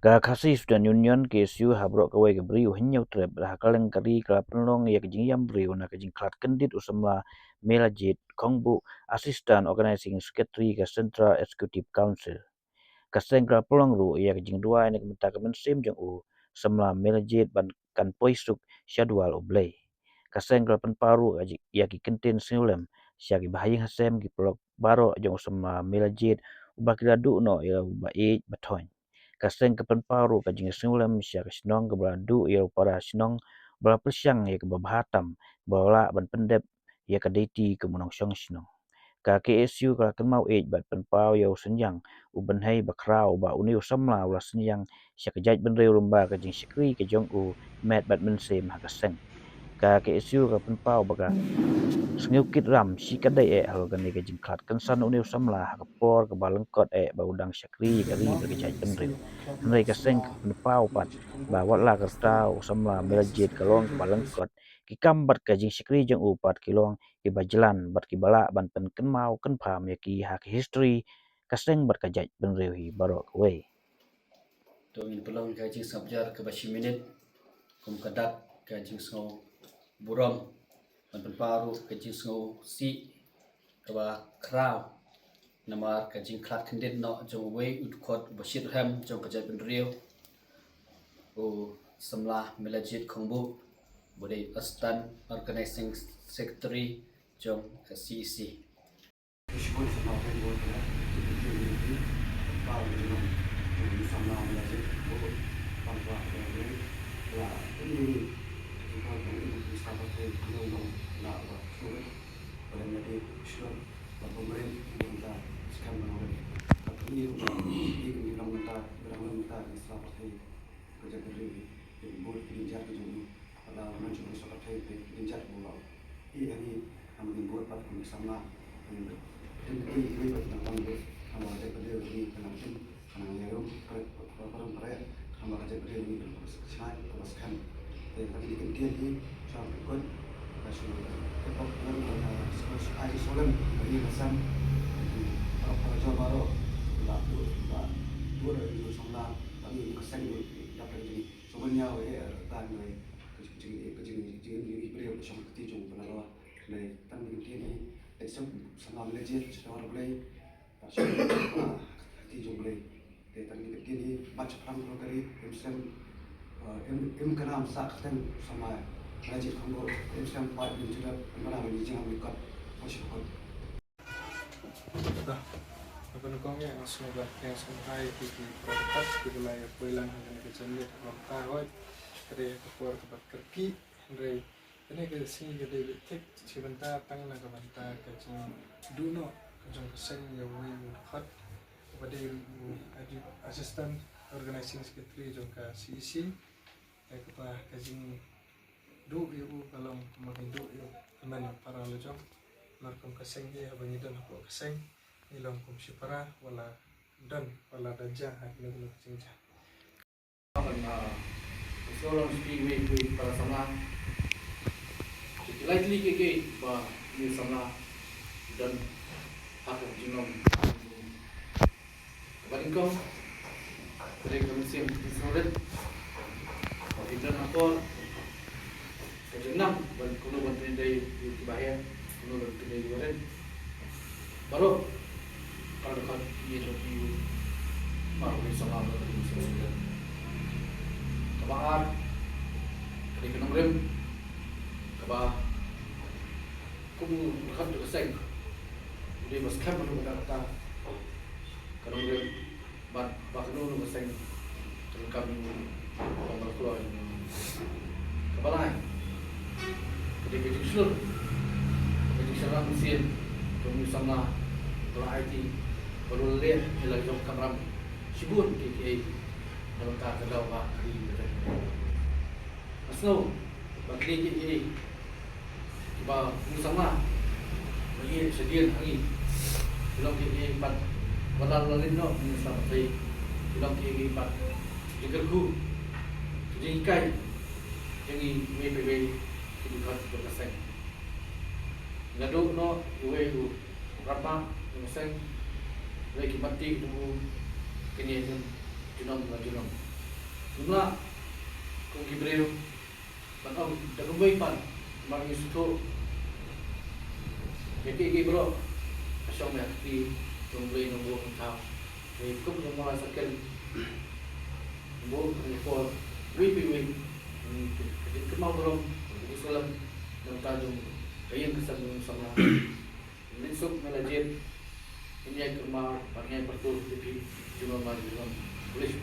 Ga khasi Sudan Union ke siu habrok kawai ke beri uhinyau trep dah kaleng kari kala penlong ya kejing yam beri una kejing klat kendit usamla melajit kongbu Assistant Organizing Secretary ke Central Executive Council. Kaseng kala pelong ru ya kejing dua ini kementar kemensim jeng u semla melajit ban kan poisuk syadwal oblay. Kaseng kala penparu ya ki kentin sinulem syagi bahaying hasem ki pelok baro jeng usamla melajit ubakiladu no ya ubai batoin. Kaseng ke penparu kajing sinulem syak sinong ke beladu ya para sinong bala persyang ya ke babahatam bala ban pendep ya ke deti ke menongsyong sinong. Ka KSU ka kenmau bat penpau ya senyang uben hai bakrau ba uni usamla ula senyang syak jaj benre rumba kajing syakri ke jong u met bat mensem ha kaseng. Ka KSU ka penpau baga sengukit ram si kadai hal gani ke jingklat kensan uni usamla hakapor ke balengkot ba udang syakri gari berkejaj penriu henry kaseng ke penpau pat ba watla kerta usamla melajit kalong ke balengkot ki kambat ke jing syakri jeng upat kilong ki bajelan bat ki bala ban pen kenmau kenpam ya ki hak history kaseng bat kejaj penriu hi barok we Domin pelong kajing sabjar ke bashi minit kum kadak kajing snow buram mantan paru kajing snow si kaba kraw namar kajing klat kendit no jong wei udkot bashir ham jong kajai penriu u samlah melajit kongbu budai Assistant Organizing Secretary jong CEC. Kung yang semoga yang sampai di proses di wilayah Puilan dan kejadian lokal roy dari keluar tempat kerja dari ini ke sini jadi tik sebentar tang nak bentar kejadian duno kejadian keseng yang hot kepada Assistant Organizing Secretary juga CEC kepada kejadian ibu kalau makin ibu mana para lojong markom keseng dia abang dan aku keseng ilong kum sipara wala dan wala daja ini belum cincang. Seorang speakway para sama. Likely ke ba ni sama dan aku jinom. Baringkong dari komisi surat. Kita apa? Kejenang ban kuno bantuin dari bahaya kuno bantuin dari luar. Baru kalau dekat dia lebih baru bisa ngambil dari sudah. Kebahan, dari kenangan, kebah, kumu dekat juga seng. Dia masih kamp menunggu kata, kenangan, bahkan menunggu seng, terkam orang keluar. Kebahan, dari kecil seluruh, kecil seluruh mesin, kami sama kalau IT baru lihat hilang jom kamera sibun KKA dalam tak kedau pak hari ini. Asal bagi KKA tiba sama bagi sedian hari bilang KKA 4 wadal lalin no ini selamat saya bilang KKA 4 digerku jadi ikai yang ini WPW dibuat berkasih ngaduk no UWU Rama Seng lagi mati dulu kini junam Jumlah kung Gibreo Batang dagumay pan Marang isuto Yaki bro Asyong may akti Tumblay ng buong tao Kup ng mga sakil Buong report Wipi Kadit kemaw bro Isulam ng tanong Kayang kasabong sama Linsok melajit Ini yang kemaw Pangay pertul Tipi Junam Pulis